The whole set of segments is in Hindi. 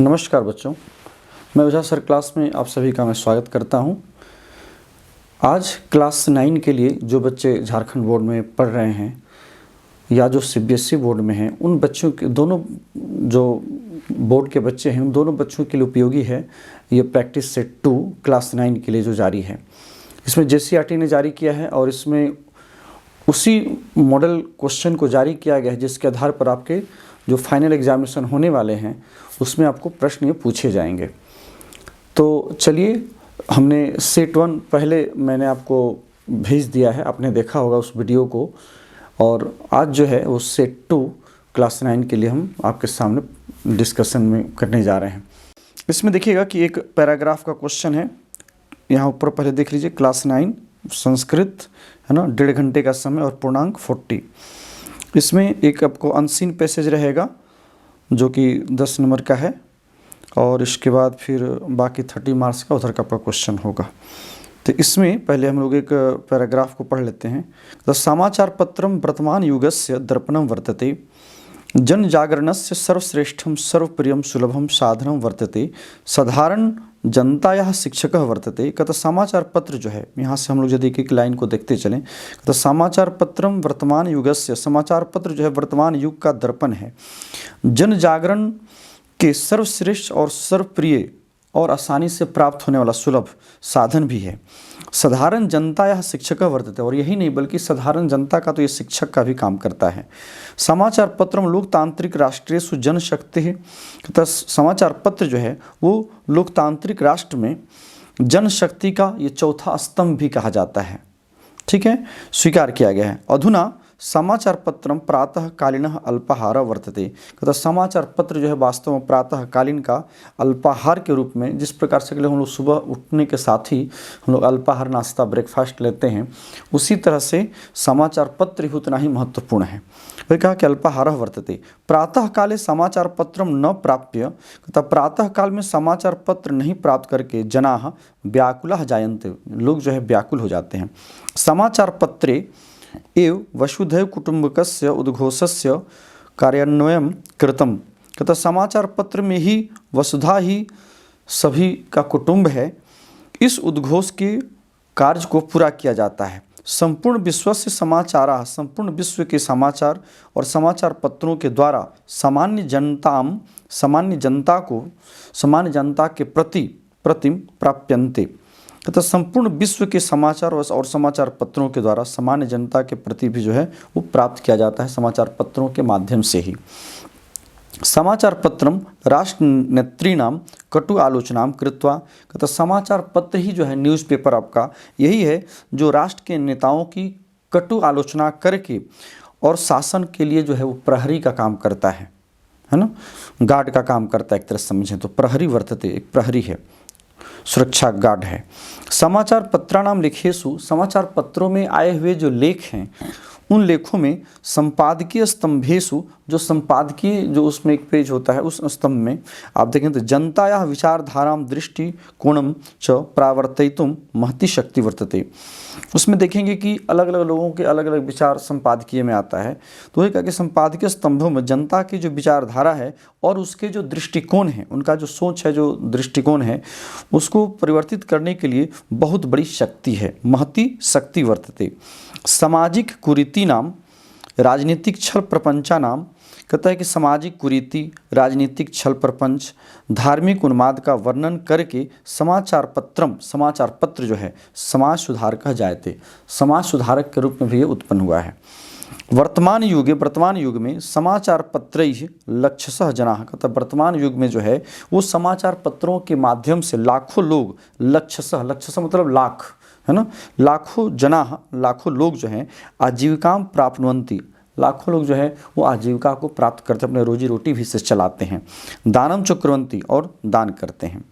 नमस्कार बच्चों, मैं ओझा सर क्लास में आप सभी का मैं स्वागत करता हूं। आज क्लास 9 के लिए जो बच्चे झारखंड बोर्ड में पढ़ रहे हैं या जो सीबीएसई बोर्ड में हैं, उन बच्चों के दोनों जो बोर्ड के बच्चे हैं उन दोनों बच्चों के लिए उपयोगी है ये प्रैक्टिस सेट 2 क्लास 9 के लिए जो जारी है। इसमें जेसीईआरटी ने जारी किया है और इसमें उसी मॉडल क्वेश्चन को जारी किया गया है जिसके आधार पर आपके जो फाइनल एग्जामिनेशन होने वाले हैं उसमें आपको प्रश्न ये पूछे जाएंगे। तो चलिए, हमने सेट 1 पहले मैंने आपको भेज दिया है, आपने देखा होगा उस वीडियो को, और आज जो है वो सेट 2 क्लास 9 के लिए हम आपके सामने डिस्कशन में करने जा रहे हैं। इसमें देखिएगा कि एक पैराग्राफ का क्वेश्चन है, यहाँ ऊपर पहले देख लीजिए, क्लास 9 संस्कृत है ना, 1.5 घंटे का समय और पूर्णांक 40। इसमें एक आपको अनसीन पैसेज रहेगा जो कि 10 नंबर का है और इसके बाद फिर बाकी 30 मार्क्स का उधर का आपका क्वेश्चन होगा। तो इसमें पहले हम लोग एक पैराग्राफ को पढ़ लेते हैं। तो समाचार पत्रम वर्तमान युगस्य दर्पणम वर्तते, जन जागरणस्य सर्वश्रेष्ठम सर्वप्रियम सुलभम साधनम वर्तते, साधारण जनतायाः शिक्षकः वर्तते। कहता समाचार पत्र जो है, यहाँ से हम लोग यदि एक लाइन को देखते चलें, तो समाचार पत्रम वर्तमान युगस्य, समाचार पत्र जो है वर्तमान युग का दर्पण है, जन जागरण के सर्वश्रेष्ठ और सर्वप्रिय और आसानी से प्राप्त होने वाला सुलभ साधन भी है। साधारण जनता या शिक्षक वर्तते, और यही नहीं बल्कि साधारण जनता का तो ये शिक्षक का भी काम करता है। समाचार पत्र लोकतांत्रिक राष्ट्रीय जनशक्ति है। तो समाचार पत्र जो है वो लोकतांत्रिक राष्ट्र में जनशक्ति का ये चौथा स्तंभ भी कहा जाता है। ठीक है, स्वीकार किया गया है। अधुना समाचार पत्रम प्रातःकालीन अल्पाहार वर्तते। कहता समाचार पत्र जो है वास्तव में प्रातःकालीन का अल्पाहार के रूप में, जिस प्रकार से हम लोग सुबह उठने के साथ ही हम लोग अल्पाहार नाश्ता ब्रेकफास्ट लेते हैं, उसी तरह से समाचार पत्र भी उतना ही महत्वपूर्ण है। वही कहा कि अल्पाहार वर्तते। प्रातःकाले समाचार पत्रम न प्राप्य, कहता प्रातःकाल में समाचार पत्र नहीं प्राप्त करके जनाः व्याकुलाः जायन्ते, लोग जो है व्याकुल हो जाते हैं। समाचार पत्रे एव वसुधैव कुटुंबकस्य उद्घोषस्य कार्यान्वयन कृतम। कहता समाचार पत्र में ही वसुधा ही सभी का कुटुंब है, इस उद्घोष के कार्य को पूरा किया जाता है। संपूर्ण विश्व से समाचार, संपूर्ण विश्व के समाचार और समाचार पत्रों के द्वारा सामान्य जनता के प्रति प्राप्यन्ते। तथा संपूर्ण विश्व के समाचार और समाचार पत्रों के द्वारा सामान्य जनता के प्रति भी जो है वो प्राप्त किया जाता है समाचार पत्रों के माध्यम से ही। समाचार पत्रम राष्ट्रनेतॄणाम कटु आलोचनाम कृत्वा, कहता समाचार पत्र ही जो है न्यूज़पेपर आपका यही है जो राष्ट्र के नेताओं की कटु आलोचना करके और शासन के लिए जो है वो प्रहरी का काम करता है ना, गार्ड का काम करता है। एक तरह समझें तो प्रहरी वर्तते, एक प्रहरी है, सुरक्षा गार्ड है। समाचार पत्राणाम लेखेषु, समाचार पत्रों में आए हुए जो लेख हैं उन लेखों में संपादकीय स्तंभेषु, जो संपादकीय जो उसमें एक पेज होता है उस स्तंभ में आप देखें तो जनतायाः विचारधारां दृष्टिकोणं च प्रावर्तयितुं महती शक्ति वर्तते। उसमें देखेंगे कि अलग अलग लोगों के अलग अलग विचार संपादकीय में आता है। तो वही कहा कि संपादकीय स्तंभों में जनता की जो विचारधारा है और उसके जो दृष्टिकोण है, उनका जो सोच है, जो दृष्टिकोण है, उसको परिवर्तित करने के लिए बहुत बड़ी शक्ति है, महती शक्ति वर्तते। सामाजिक कुरीति नाम राजनीतिक छल प्रपंचा नाम, कहता है कि सामाजिक कुरीति, राजनीतिक छल प्रपंच, धार्मिक उन्माद का वर्णन करके समाचार पत्र जो है समाज सुधारक जायते, समाज सुधारक के रूप में भी ये उत्पन्न हुआ है। वर्तमान युग में समाचार पत्रैः लक्षशः जनाः, कहता वर्तमान युग में जो है वो समाचार पत्रों के माध्यम से लाखों लोग, लक्षशः मतलब लाख है ना, लाखों लोग जो हैं आजीविकां प्राप्नुवन्ति, लाखों लोग जो है वो आजीविका को प्राप्त करते, अपने रोजी रोटी भी से चलाते हैं। दानम च कुर्वन्ति, और दान करते हैं।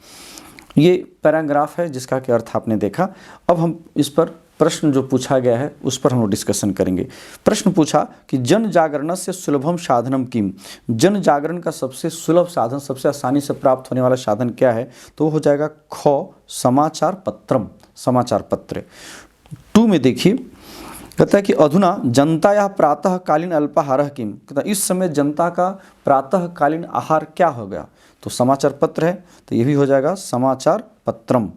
ये पैराग्राफ है जिसका कि अर्थ आपने देखा। अब हम इस पर प्रश्न जो पूछा गया है उस पर हम लोग डिस्कशन करेंगे। प्रश्न पूछा कि जन जागरण से सुलभम साधनम किम, जन जागरण का सबसे सुलभ साधन, सबसे आसानी से प्राप्त होने वाला साधन क्या है? तो हो जाएगा ख समाचार पत्रम, समाचार पत्र। 2 में देखिए, कहता है कि अधुना जनतायाः प्रातःकालीन अल्पाहारः किम, कहता इस समय जनता का प्रातःकालीन आहार क्या हो गया? तो समाचार पत्र है, तो ये भी हो जाएगा समाचार पत्रम।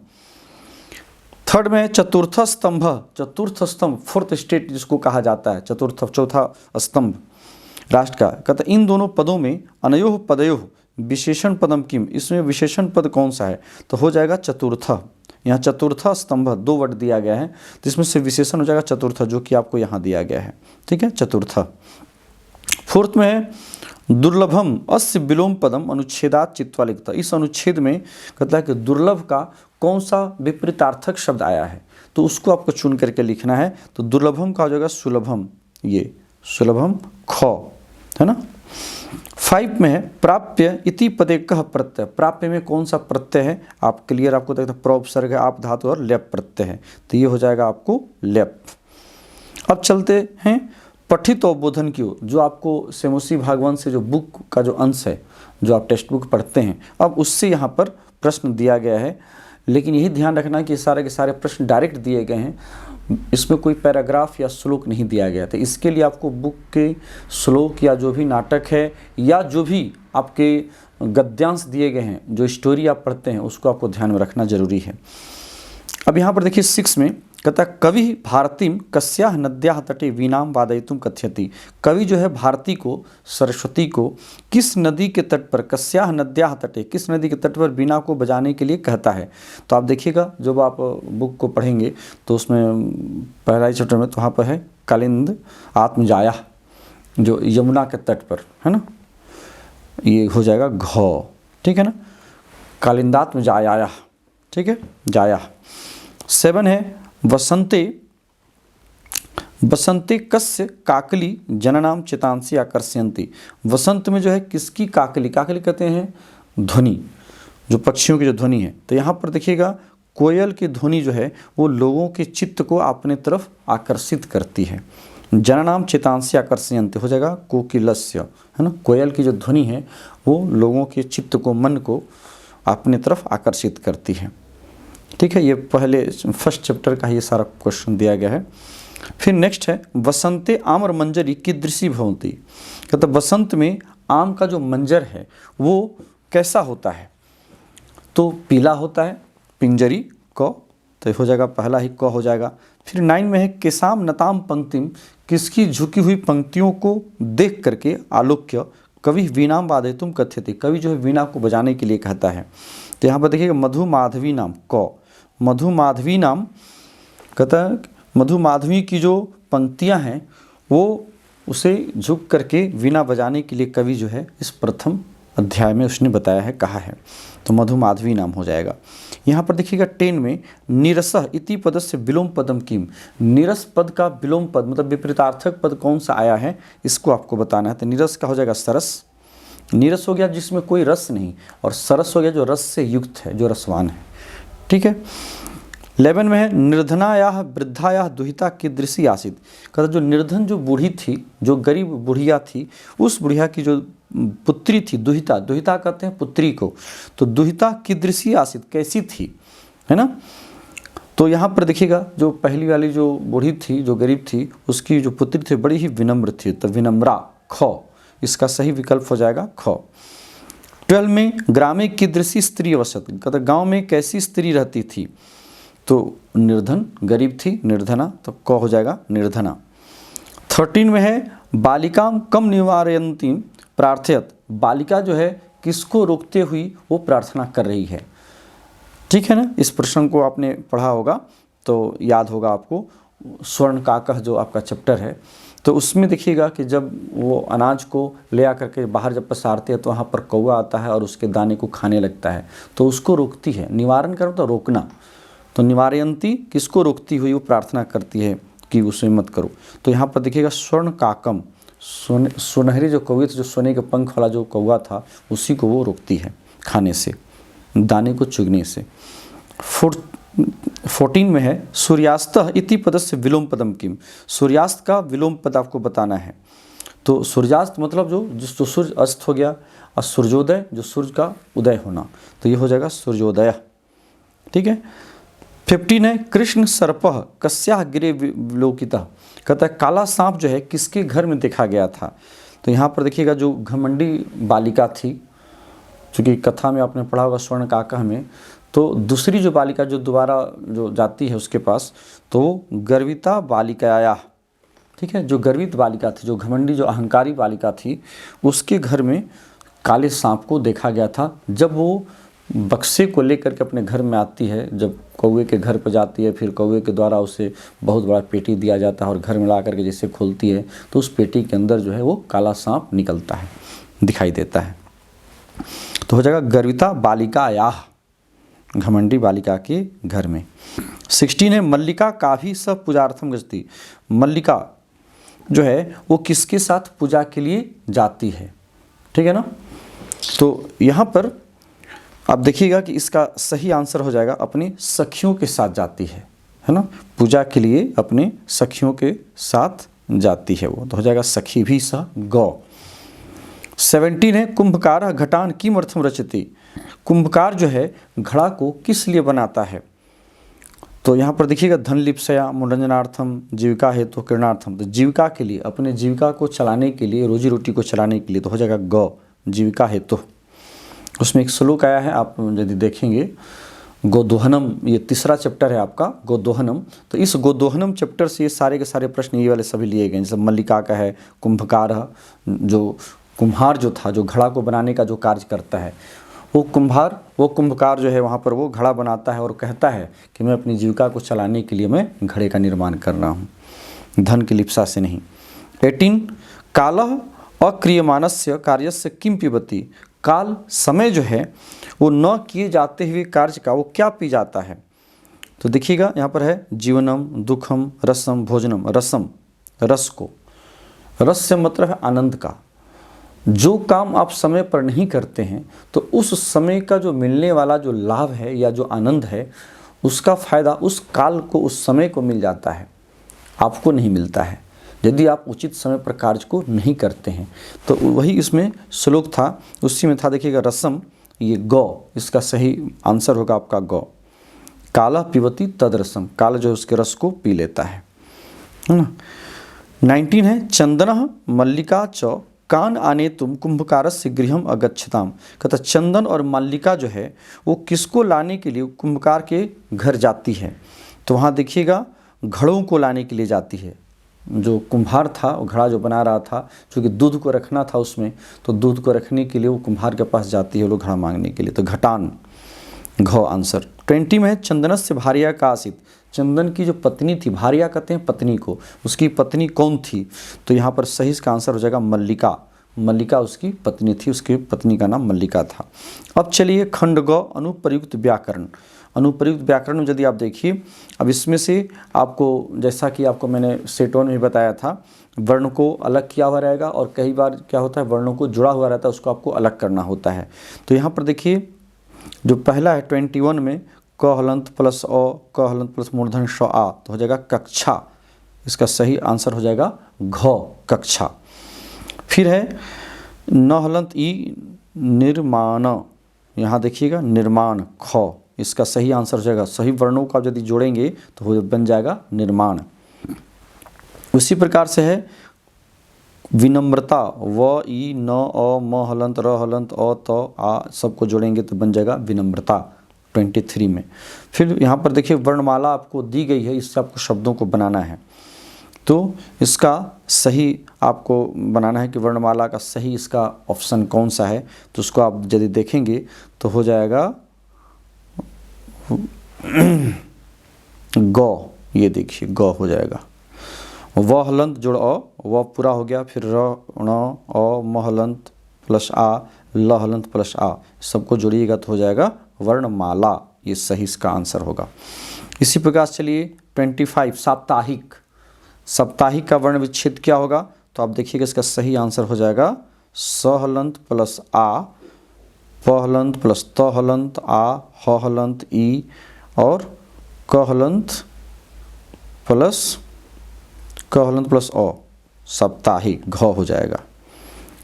थर्ड में है चतुर्थ स्तंभ। चतुर्थ स्तंभ, फोर्थ स्टेट जिसको कहा जाता है, चतुर्थ चौथा स्तंभ राष्ट्र का। कहता इन दोनों पदों में अनयोः पदयोः विशेषण पदम किम, इसमें विशेषण पद कौन सा है, तो हो जाएगा चतुर्थ। यहाँ चतुर्थ स्तंभ 2 वर्ड दिया गया है, तो इसमें से विशेषण हो जाएगा चतुर्थ, जो कि आपको यहाँ दिया गया है। ठीक है, चतुर्थ। फोर्थ में है दुर्लभम अस्य विलोम पदम अनुच्छेदात चित्वा लिखता। इस अनुच्छेद में कहता है कि दुर्लभ का कौन सा विपरीतार्थक शब्द आया है, तो उसको आपको चुन करके लिखना है। तो दुर्लभम का हो जाएगा सुलभम, ये सुलभम ख, है ना। 5 में है प्राप्य इति पदे कह प्रत्यय। प्राप्य में कौन सा प्रत्यय है, आप क्लियर, आपको देखते हैं प्रोपसर्ग है, आप धातु और लेप प्रत्यय है, तो ये हो जाएगा आपको लेप। अब चलते हैं पठित अवबोधन की ओर, जो आपको सेमोसी भागवत से जो बुक का जो अंश है, जो आप टेक्स्ट बुक पढ़ते हैं, अब उससे यहाँ पर प्रश्न दिया गया है। लेकिन यही ध्यान रखना कि सारे के सारे प्रश्न डायरेक्ट दिए गए हैं, इसमें कोई पैराग्राफ या श्लोक नहीं दिया गया। तो इसके लिए आपको बुक के श्लोक या जो भी नाटक है या जो भी आपके गद्यांश दिए गए हैं, जो स्टोरी आप पढ़ते हैं, उसको आपको ध्यान में रखना जरूरी है। अब यहाँ पर देखिए 6 में कहता है कवि भारतीम कस्याः नद्याः तटे वीणाम वादयितुम कथयति। कवि जो है भारती को, सरस्वती को किस नदी के तट पर, कस्याः नद्याः तटे, किस नदी के तट पर वीणा को बजाने के लिए कहता है। तो आप देखिएगा जब आप बुक को पढ़ेंगे तो उसमें पहला ही चैप्टर में तो वहाँ पर है कालिंद आत्मजाया, जो यमुना के तट पर है ना, ये हो जाएगा घ, ठीक है ना, कालिंदात्म जाया, ठीक है, जाया। 7 है वसंते बसंते कस्य काकली जननाम चितांसी आकर्षयन्ति। वसंत में जो है किसकी काकली, काकली कहते हैं ध्वनि, जो पक्षियों की जो ध्वनि है। तो यहाँ पर देखिएगा कोयल की ध्वनि जो है वो लोगों के चित्त को अपने तरफ आकर्षित करती है। जननाम चितांसी आकर्षयन्ति हो जाएगा कोकिलस्य, है ना। कोयल की जो ध्वनि है वो लोगों के चित्त को, मन को अपने तरफ आकर्षित करती है। ठीक है, ये पहले फर्स्ट चैप्टर का ये सारा क्वेश्चन दिया गया है। फिर नेक्स्ट है वसंते आम्र मंजरी कीदृशी भवन्ति। कहते वसंत में आम का जो मंजर है वो कैसा होता है, तो पीला होता है, पिंजरी क, तो हो जाएगा पहला ही क हो जाएगा। फिर 9 में है केसाम नताम पंक्तिम, किसकी झुकी हुई पंक्तियों को देख करके आलोक्य कवि वीणाम वादयितुम कथयति। कवि जो है वीणा को बजाने के लिए कहता है। तो यहाँ पर देखिएगा मधु माधवी नाम क, मधु माधवी नाम कहता है मधु माधवी की जो पंक्तियाँ हैं वो उसे झुक करके वीणा बजाने के लिए कवि जो है इस प्रथम अध्याय में उसने बताया है, कहा है। तो मधु माधवी नाम हो जाएगा। यहाँ पर देखिएगा 10 में नीरसः इति पदस्य विलोम पदम किम। नीरस पद का विलोम पद मतलब विपरीतार्थक पद कौन सा आया है, इसको आपको बताना है। तो नीरस का हो जाएगा सरस। नीरस हो गया जिसमें कोई रस नहीं, और सरस हो गया जो रस से युक्त है, जो रसवान है। ठीक है। 11 में है निर्धनायाः वृद्धायाः दुहिता कीदृशी आसीत्। कहता जो निर्धन जो बूढ़ी थी, जो गरीब बुढ़िया थी, उस बुढ़िया की जो पुत्री थी, दुहिता, दुहिता कहते हैं पुत्री को, तो दुहिता कीदृशी आसीत्, कैसी थी, है ना। तो यहाँ पर देखिएगा जो पहली वाली जो बूढ़ी थी, जो गरीब थी, उसकी जो पुत्री थी बड़ी ही विनम्र थी, तो विनम्रा ख, इसका सही विकल्प हो जाएगा ख। 12 में ग्रामे कीदृशी स्त्री अवसत। कहता गाँव में कैसी स्त्री रहती थी, तो निर्धन, गरीब थी, निर्धना, तो क हो जाएगा निर्धना। 13 में है बालिकाम कम निवारयन्ती प्रार्थयत। बालिका जो है किसको रोकते हुई वो प्रार्थना कर रही है। ठीक है ना, इस प्रश्न को आपने पढ़ा होगा तो याद होगा आपको, स्वर्ण काकह जो आपका चैप्टर है, तो उसमें देखिएगा कि जब वो अनाज को ले आकर के बाहर जब पसारते हैं तो वहाँ पर कौवा आता है और उसके दाने को खाने लगता है, तो उसको रोकती है। निवारण करो तो रोकना, तो निवारयन्ती किसको रोकती हुई वो प्रार्थना करती है कि उसे मत करो। तो यहाँ पर देखिएगा स्वर्ण काकम, सुनहरी जो कौवे थे, जो सोने के पंख वाला जो कौवा था, उसी को वो रोकती है खाने से, दाने को चुगने से। 14 में है सूर्यास्तः इति पदस्य विलोम पदम किम। सूर्यास्त का विलोम पद आपको बताना है। तो सूर्यास्त मतलब जो सूर्य अस्त हो गया, और सूर्योदय जो सूर्य का उदय होना, तो ये हो जाएगा सूर्योदय। ठीक है। 15 है कृष्ण सर्पः कस्याः गिरे विलोकितः। कहता है काला सांप जो है किसके घर में देखा गया था। तो यहाँ पर देखिएगा जो घमंडी बालिका थी चूँकि कथा में आपने पढ़ा होगा स्वर्ण काकह में, तो दूसरी जो बालिका जो दोबारा जो जाती है उसके पास, तो गर्विता बालिकाया, ठीक है, जो गर्वित बालिका थी, जो घमंडी, जो अहंकारी बालिका थी, उसके घर में काले सांप को देखा गया था। जब वो बक्से को लेकर के अपने घर में आती है, जब कौवे के घर पर जाती है, फिर कौवे के द्वारा उसे बहुत बड़ा पेटी दिया जाता है और घर में ला करके जैसे खोलती है तो उस पेटी के अंदर जो है वो काला सांप निकलता है, दिखाई देता है। तो हो जाएगा गर्विता बालिकाया, घमंडी बालिका के घर में। 16 है मल्लिका का भी सब पूजार्थम गच्छति। मल्लिका जो है वो किसके साथ पूजा के लिए जाती है, ठीक है ना। तो यहाँ पर आप देखिएगा कि इसका सही आंसर हो जाएगा अपनी सखियों के साथ जाती है ना, पूजा के लिए अपने सखियों के साथ जाती है वो, तो हो जाएगा सखी भी स गौ। 17 है कुंभकार घटान किमर्थम रचति। कुंभकार जो है घड़ा को किस लिए बनाता है, तो यहाँ पर देखिएगा धन लिप्सया मनोरंजनार्थम जीविका हेतु किरणार्थम, तो जीविका के लिए, अपने जीविका को चलाने के लिए, रोजी रोटी को चलाने के लिए, तो हो जाएगा गौ, जीविका हेतु। उसमें एक श्लोक आया है, आप यदि देखेंगे गोदोहनम, ये तीसरा चैप्टर है आपका गोदोहनम, तो इस गोदोहनम चैप्टर से ये सारे के सारे प्रश्न ये वाले सभी लिए गए। जैसे मल्लिका का है, कुंभकार, जो कुम्हार जो था, जो घड़ा को बनाने का जो कार्य करता है, वो कुंभकार जो है वहाँ पर वो घड़ा बनाता है और कहता है कि मैं अपनी जीविका को चलाने के लिए मैं घड़े का निर्माण कर रहा हूँ, धन की लिप्सा से नहीं। 18 कालः अक्रियमाणस्य कार्यस्य किम पिबति। काल समय जो है वो न किए जाते हुए कार्य का वो क्या पी जाता है, तो देखिएगा यहाँ पर है जीवनम दुखम रसम भोजनम। रसम, रस को, रस से मतलब है आनंद का। जो काम आप समय पर नहीं करते हैं तो उस समय का जो मिलने वाला जो लाभ है या जो आनंद है, उसका फ़ायदा उस काल को, उस समय को मिल जाता है, आपको नहीं मिलता है यदि आप उचित समय पर कार्य को नहीं करते हैं। तो वही इसमें श्लोक था, उसी में था, देखिएगा रसम, ये गौ, इसका सही आंसर होगा आपका गौ। काला पिबति तद रसम, काल जो है उसके रस को पी लेता है ना। 19 है चंदन मल्लिका च कान आने तुम कुंभकारस्य गृहम अगच्छताम। कहता चंदन और मल्लिका जो है वो किसको लाने के लिए कुंभकार के घर जाती है, तो वहाँ देखिएगा घड़ों को लाने के लिए जाती है। जो कुम्हार था, वो घड़ा जो बना रहा था, क्योंकि दूध को रखना था उसमें, तो दूध को रखने के लिए वो कुम्हार के पास जाती है वो लोग घड़ा मांगने के लिए, तो घटान, घ आंसर। 20 में है चंदनस्य भार्या का आसित। चंदन की जो पत्नी थी, भार्या कहते हैं पत्नी को, उसकी पत्नी कौन थी, तो यहाँ पर सही इसका आंसर हो जाएगा मल्लिका। मल्लिका उसकी पत्नी थी, उसकी पत्नी का नाम मल्लिका था। अब चलिए खंड ग अनुप्रयुक्त व्याकरण। अनुप्रयुक्त व्याकरण में यदि आप देखिए, अब इसमें से आपको, जैसा कि आपको मैंने सेट वन में बताया था, वर्ण को अलग किया हुआ रहेगा और कई बार क्या होता है वर्णों को जुड़ा हुआ रहता है, उसको आपको अलग करना होता है। तो यहाँ पर देखिए जो पहला है 21 में क हलंत प्लस अ, क हलंत प्लस मूर्धन श आ, तो हो जाएगा कक्षा। इसका सही आंसर हो जाएगा घ, कक्षा। फिर है न हलंत ई निर्माण, यहाँ देखिएगा निर्माण, ख, इसका सही आंसर हो जाएगा, सही वर्णों का यदि जोड़ेंगे तो हो बन जाएगा निर्माण। उसी प्रकार से है विनम्रता, व ई न अ म हलंत र हलंत अ त आ, सबको जोड़ेंगे तो बन जाएगा विनम्रता 23 में। फिर यहाँ पर देखिए वर्णमाला आपको दी गई है, इससे आपको शब्दों को बनाना है, तो इसका सही आपको बनाना है कि वर्णमाला का सही इसका ऑप्शन कौन सा है, तो उसको आप यदि देखेंगे तो हो जाएगा ग, ये देखिए ग हो जाएगा। व हलंत जोड़ अ, व पूरा हो गया, फिर र ण अ म हलंत प्लस आ, ल हलंत प्लस आ, सबको जोड़िएगा तो हो जाएगा वर्णमाला, ये सही इसका आंसर होगा। इसी प्रकार चलिए 25 साप्ताहिक। साप्ताहिक का वर्ण विच्छेद क्या होगा, तो आप देखिएगा इसका सही आंसर हो जाएगा स हलंत प्लस आ, प हलंत प्लस त हलंत आ, ह हलंत ई और क हलंत प्लस अ, साप्ताहिक, घ हो जाएगा।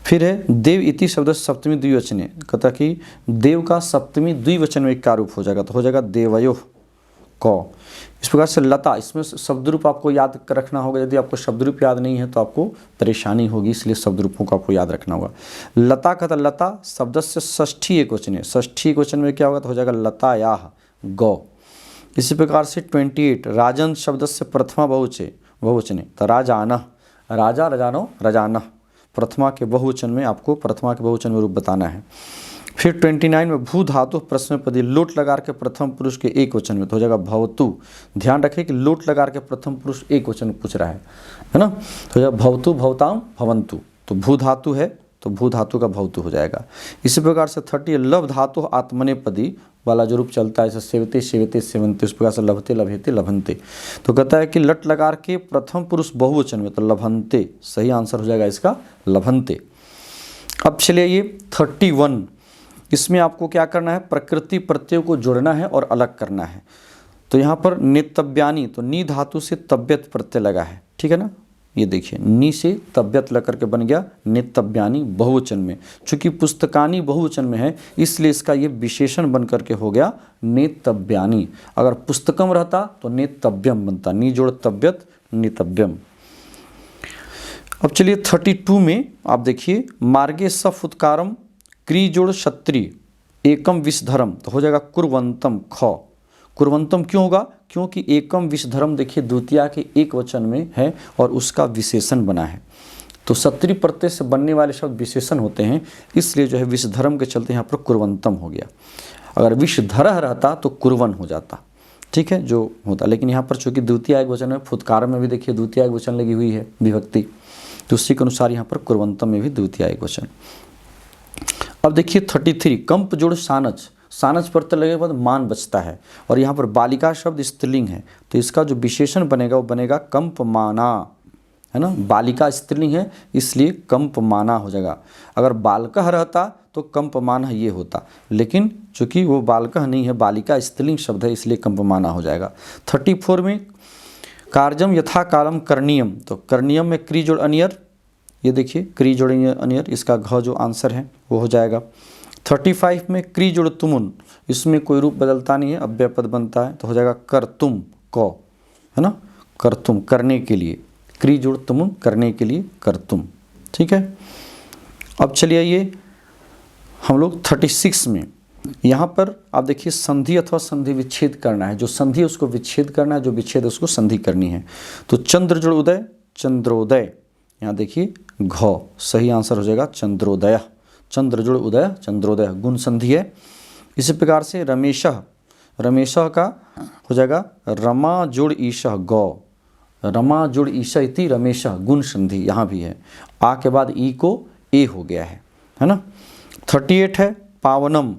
फिर है देव इति शब्द सप्तमी द्विवचने, कहता कि देव का सप्तमी द्विवचन में क्या रूप हो जाएगा, तो हो जाएगा देवयो, क। इस प्रकार से लता, इसमें शब्द रूप आपको याद रखना होगा। यदि आपको शब्द रूप याद नहीं है तो आपको परेशानी होगी, इसलिए शब्द रूपों को आपको याद रखना होगा। लता का था लता शब्द से षष्ठी एकवचन है, षष्ठी एकवचन में क्या होगा तो हो जाएगा लतायाः गौ। इसी प्रकार से 28 राजन शब्द से प्रथमा बहुवचने तो राजानः, राजा रजानो रजानः, प्रथमा के बहुवचन में आपको प्रथमा के बहुवचन में रूप बताना है। फिर 29 में भू धातु प्रश्नपदी लोट लगा के प्रथम पुरुष के एक वचन में तो हो जाएगा भवतु। ध्यान रखें कि लोट लगा के प्रथम पुरुष एक वचन पूछ रहा है ना, तो हो जाएगा भवतु भवताम भवंतु, तो भू धातु है तो भू धातु का भवतु हो जाएगा। इसी प्रकार से 30 लभ धातु आत्मनेपदी वाला जो रूप चलता है, जैसे सेवते सेवते सेवंते, उस प्रकार से लभते लभेते लभंते। तो कहता है कि लट लगा के प्रथम पुरुष बहुवचन में तो लभंते, सही आंसर हो जाएगा इसका लभंते। अब चलिए ये 31, इसमें आपको क्या करना है, प्रकृति प्रत्यय को जोड़ना है और अलग करना है। तो यहाँ पर नेतव्यानी, तो नी धातु से तब्यत प्रत्यय लगा है, ठीक है ना, ये देखिए नी से तब्यत लग करके बन गया नेतव्यानी बहुवचन में। चूंकि पुस्तकानी बहुवचन में है इसलिए इसका ये विशेषण बन करके हो गया नेतव्यानी। अगर पुस्तकम रहता तो नेतव्यम बनता, नी जोड़ तब्यत नेतव्यम। अब चलिए 32 में आप देखिए मार्गे सफ उत्कारम क्री जोड़ क्षत्रि एकम विषधरम तो हो जाएगा कुर्वंतम ख। कुर्वंतम क्यों होगा, क्योंकि एकम विषधरम देखिए द्वितीया के एक वचन में है और उसका विशेषण बना है। तो क्षत्रि प्रत्यय से बनने वाले शब्द विशेषण होते हैं, इसलिए जो है विषधरम के चलते यहाँ पर कुर्वंतम हो गया। अगर विषधरः रहता तो कुर्वन हो जाता, ठीक है, जो होता। लेकिन यहाँ पर चूंकि द्वितीय एक वचन में, फुत्कार में भी देखिए द्वितीय एक वचन लगी हुई है विभक्ति, तो उसी के अनुसार यहाँ पर कुर्वंतम में भी द्वितीय एक वचन। अब देखिए 33 कंप जोड़ सानच, सानच प्रत्यय लगने के बाद मान बचता है और यहाँ पर बालिका शब्द स्त्रीलिंग है तो इसका जो विशेषण बनेगा वो बनेगा कंप माना, है ना, बालिका स्त्रीलिंग है इसलिए कंप माना हो जाएगा। अगर बालकः रहता तो कंप माना ये होता, लेकिन चूंकि वो बालकः नहीं है, बालिका स्त्रीलिंग शब्द है इसलिए कंप माना हो जाएगा। 34 में कार्जम यथा कालम करणीयम, तो करणीयम में क्री जोड़ अनियर, ये देखिए क्री जोड़ अनियर, इसका घ जो आंसर है वो हो जाएगा। 35 में क्री जोड़ तुमुन, इसमें कोई रूप बदलता नहीं है, अव्यय पद बनता है तो हो जाएगा कर तुम क, है ना, कर तुम करने के लिए, क्री जोड़ तुमुन करने के लिए कर तुम, ठीक है। अब चलिए ये हम लोग 36 में, यहाँ पर आप देखिए संधि अथवा संधि विच्छेद करना है, जो संधि है उसको विच्छेद करना है, जो विच्छेद है उसको संधि करनी है। तो चंद्र जोड़ उदय चंद्रोदय, यहाँ देखिए घ, सही आंसर हो जाएगा चंद्रोदय, चंद्र जोड़ उदय चंद्रोदय, गुण संधि है। इसी प्रकार से रमेशः, रमेशः का हो जाएगा रमा जोड़ ईशः गौ, रमा जोड़ ईशा इति रमेशः, गुण संधि यहाँ भी है, आ के बाद ई को ए हो गया है ना। 38 है पावनम,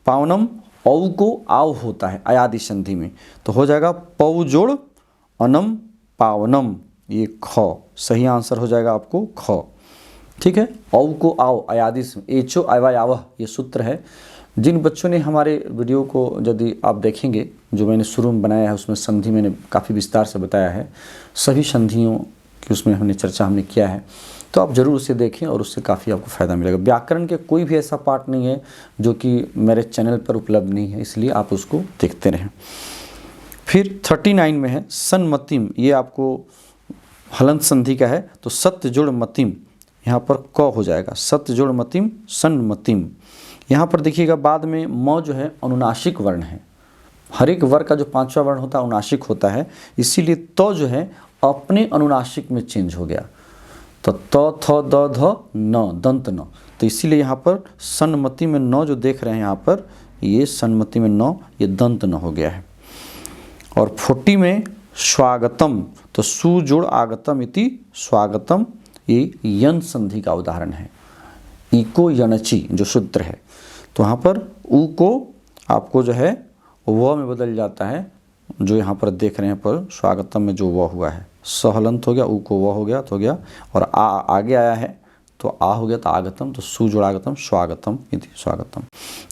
पावनम औ को आव होता है अयादि संधि में तो हो जाएगा पौ जोड़ अनम पावनम, ये ख, सही आंसर हो जाएगा आपको ख, ठीक है। औ को आओ अयादि एचो अवय आवह, ये सूत्र है। जिन बच्चों ने हमारे वीडियो को यदि आप देखेंगे जो मैंने शुरू में बनाया है उसमें संधि मैंने काफ़ी विस्तार से बताया है, सभी संधियों की उसमें हमने चर्चा किया है, तो आप ज़रूर उसे देखें और उससे काफ़ी आपको फ़ायदा मिलेगा। व्याकरण के कोई भी ऐसा पार्ट नहीं है जो कि मेरे चैनल पर उपलब्ध नहीं है, इसलिए आप उसको देखते रहें। फिर 39 में है सन्मतिम, ये आपको हलंत संधि का है तो सत्य जोड़ मतिम, यहाँ पर क हो जाएगा, सत्य जोड़ मतिम सन्मतिम। यहाँ पर देखिएगा बाद में म जो है अनुनासिक वर्ण है, हर एक वर्ग का जो पांचवा वर्ण होता है अनुनासिक होता है, इसीलिए तो जो है अपने अनुनासिक में चेंज हो गया, तो त थ द ध न दंत न, तो इसीलिए यहाँ पर सन्मति में न जो देख रहे हैं यहाँ पर, ये सन्मति में न ये दंत न हो गया है। और 40 में स्वागतम, तो सु जोड़ आगतम इति स्वागतम, ये यन संधि का उदाहरण है, इको यनची जो सूत्र है, तो वहाँ पर उ को आपको जो है व में बदल जाता है, जो यहाँ पर देख रहे हैं पर स्वागतम में जो व हुआ है सहलंत हो गया, उ को व हो गया तो हो गया, और आ आगे आया है तो आ हो गया तो आगतम, तो सु जोड़ागतम स्वागतम इति स्वागतम।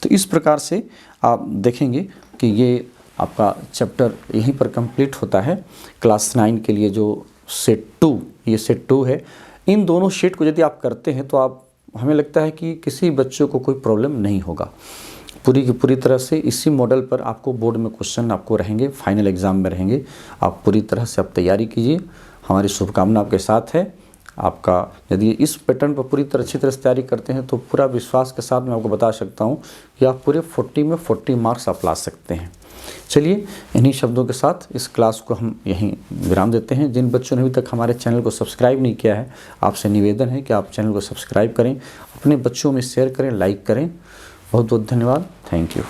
तो इस प्रकार से आप देखेंगे कि ये आपका चैप्टर यहीं पर कंप्लीट होता है। क्लास 9 के लिए जो सेट 2, ये सेट 2 है, इन दोनों सेट को यदि आप करते हैं तो आप, हमें लगता है कि किसी बच्चों को कोई प्रॉब्लम नहीं होगा। पूरी की पूरी तरह से इसी मॉडल पर आपको बोर्ड में क्वेश्चन आपको रहेंगे, फाइनल एग्ज़ाम में रहेंगे। आप पूरी तरह से आप तैयारी कीजिए, हमारी शुभकामना आपके साथ है। आपका यदि इस पैटर्न पर पूरी तरह अच्छी तरह से तैयारी करते हैं तो पूरा विश्वास के साथ मैं आपको बता सकता हूं कि आप पूरे 40 में 40 मार्क्स आप ला सकते हैं। चलिए इन्हीं शब्दों के साथ इस क्लास को हम यहीं विराम देते हैं। जिन बच्चों ने अभी तक हमारे चैनल को सब्सक्राइब नहीं किया है, आपसे निवेदन है कि आप चैनल को सब्सक्राइब करें, अपने बच्चों में शेयर करें, लाइक करें। बहुत बहुत धन्यवाद। Thank you.